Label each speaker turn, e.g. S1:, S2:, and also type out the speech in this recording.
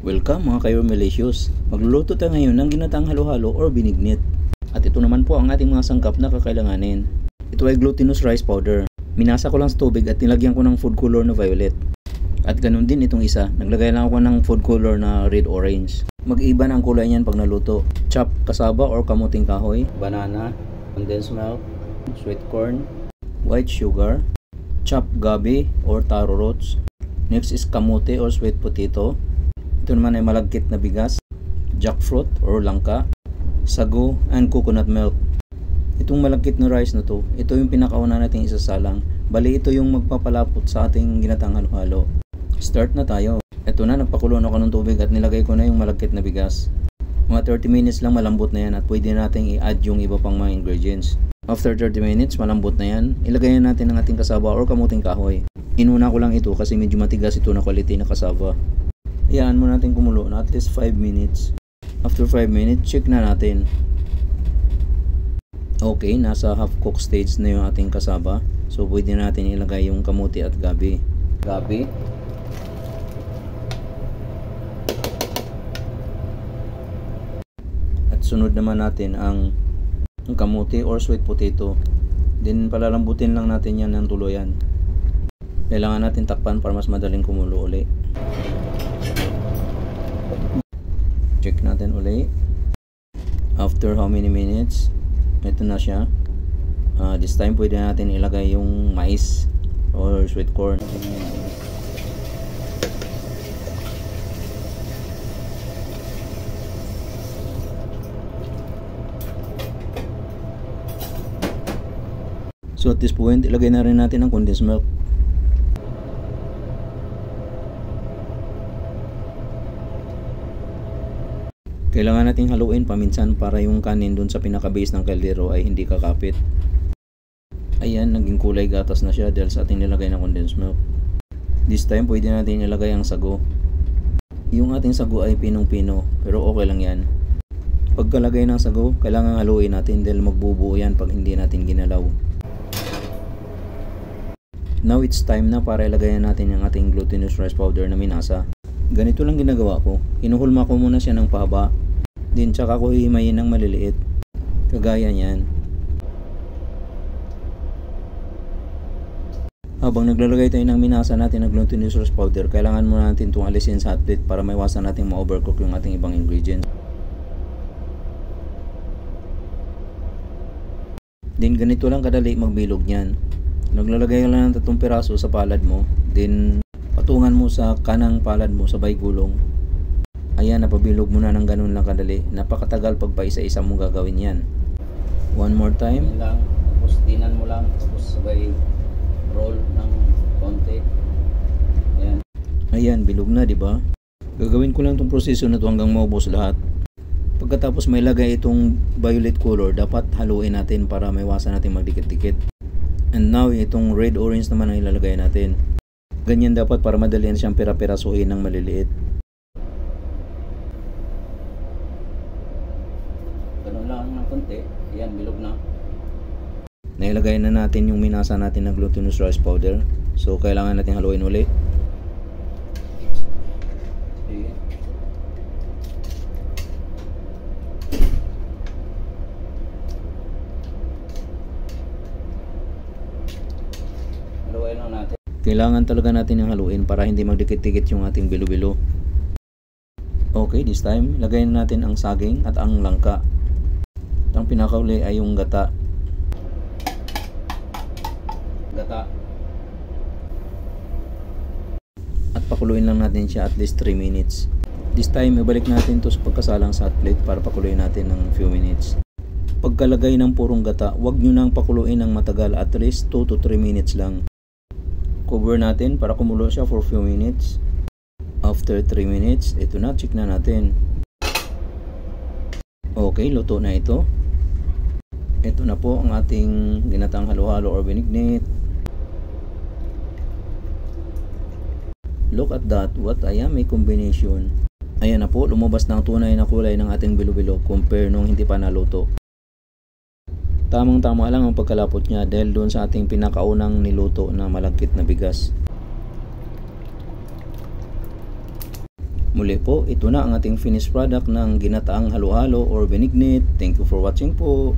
S1: Welcome mga kayo-malicious. Magluluto tayo ngayon ng ginataang halo-halo or binignit. At ito naman po ang ating mga sangkap na kakailanganin. Ito ay glutinous rice powder. Minasa ko lang sa tubig at nilagyan ko ng food color na violet. At ganun din itong isa. Naglagay lang ako ng food color na red-orange. Mag-iba na ang kulay niyan pag naluto. Chop kasaba or kamuting kahoy, banana, condensed milk, sweet corn, white sugar, chop gabi or taro roots. Next is kamote or sweet potato. Ito naman ay malagkit na bigas, jackfruit or langka, sago, and coconut milk. Itong malagkit na rice na to, ito yung pinakauna nating isasalang. Bali ito yung magpapalapot sa ating ginataang halo-halo. Start na tayo. Ito na, nagpakulo ako ng tubig at nilagay ko na yung malagkit na bigas. Mga 30 minutes lang malambot na yan at pwede nating i-add yung iba pang mga ingredients. After 30 minutes, malambot na yan. Ilagay na natin ang ating kasaba or kamuting kahoy. Inuna ko lang ito kasi medyo matigas ito na quality na kasaba. Hayaan mo natin kumulo na at least 5 minutes. After 5 minutes, check na natin. Okay, nasa half cook stage na yung ating kasaba. So pwede natin ilagay yung kamuti at gabi. Gabi. At sunod naman natin ang kamuti or sweet potato. Then palalambutin lang natin yan ng tuluyan. Kailangan natin takpan para mas madaling kumulo uli. Check natin uli. After how many minutes? Ito na siya. This time pwede natin ilagay yung mais or sweet corn. So at this point, ilagay na rin natin ang condensed milk. Kailangan nating haluin paminsan para yung kanin dun sa pinaka-base ng kaldero ay hindi kakapit. Ayan, naging kulay gatas na siya dahil sa ating nilagay ng condensed milk. This time, pwede natin ilagay ang sago. Yung ating sago ay pinong-pino, pero okay lang yan. Pagkalagay ng sago, kailangan haluin natin dahil magbubuo yan pag hindi natin ginalaw. Now it's time na para ilagay natin yung ating glutinous rice powder na minasa. Ganito lang ginagawa ko. Hinuhulma ko muna siya ng pahaba. Din tsaka ko hihimayin ng maliliit. Kagaya niyan. Habang naglalagay tayo ng minasa natin ng glutinous rice powder, kailangan muna natin itong alisin sa hot plate para maiwasan natin ma-overcook yung ating ibang ingredients. Din ganito lang kadali magbilog niyan. Naglalagay lang ng 3 piraso sa palad mo. Then patungan mo sa kanang palad mo sa gulong. Ayan, napabilog mo na ng ganun lang kadali. Napakatagal pag pa isa-isa mo gagawin yan. One more time. Yan lang, tapos dinan mo lang, tapos sabay roll ng konti. Ayan. Ayan, bilog na, di ba? Gagawin ko lang itong proseso na ito hanggang maubos lahat. Pagkatapos may lagay itong violet color, dapat haluin natin para maiwasan natin magdikit-dikit. And now, itong red-orange naman ang ilalagay natin. Ganyan dapat para madalian siyang pera-perasuhin ng maliliit. Ganun lang ng konti. Ayan, bilog na. Nailagay na natin yung minasa natin na glutinous rice powder. So, kailangan natin haluin uli. Haluin lang natin. Kailangan talaga natin yung haluin para hindi magdikit-dikit yung ating bilo-bilo. Okay, this time, lagay na natin ang saging at ang langka. Ang pinakauli ay yung gata. At pakuluin lang natin siya at least 3 minutes. This time, ibalik natin ito sa pagkasalang sa hot plate para pakuluin natin ng few minutes. Pagkalagay ng purong gata, huwag nyo nang pakuluin ng matagal, at least 2 to 3 minutes lang. Cover natin para kumulo siya for few minutes. After 3 minutes, ito na, check na natin. Okay, luto na ito. Ito na po ang ating ginataang halo-halo or binignit. Look at that, what a yummy combination. Ayan na po, lumabas na ang tunay na kulay ng ating bilo-bilo compare nung hindi pa naluto. Tamang-tama lang ang pagkalapot niya dahil doon sa ating pinakaunang niluto na malagkit na bigas. Muli po, ito na ang ating finished product ng ginataang halo-halo or benignit. Thank you for watching po.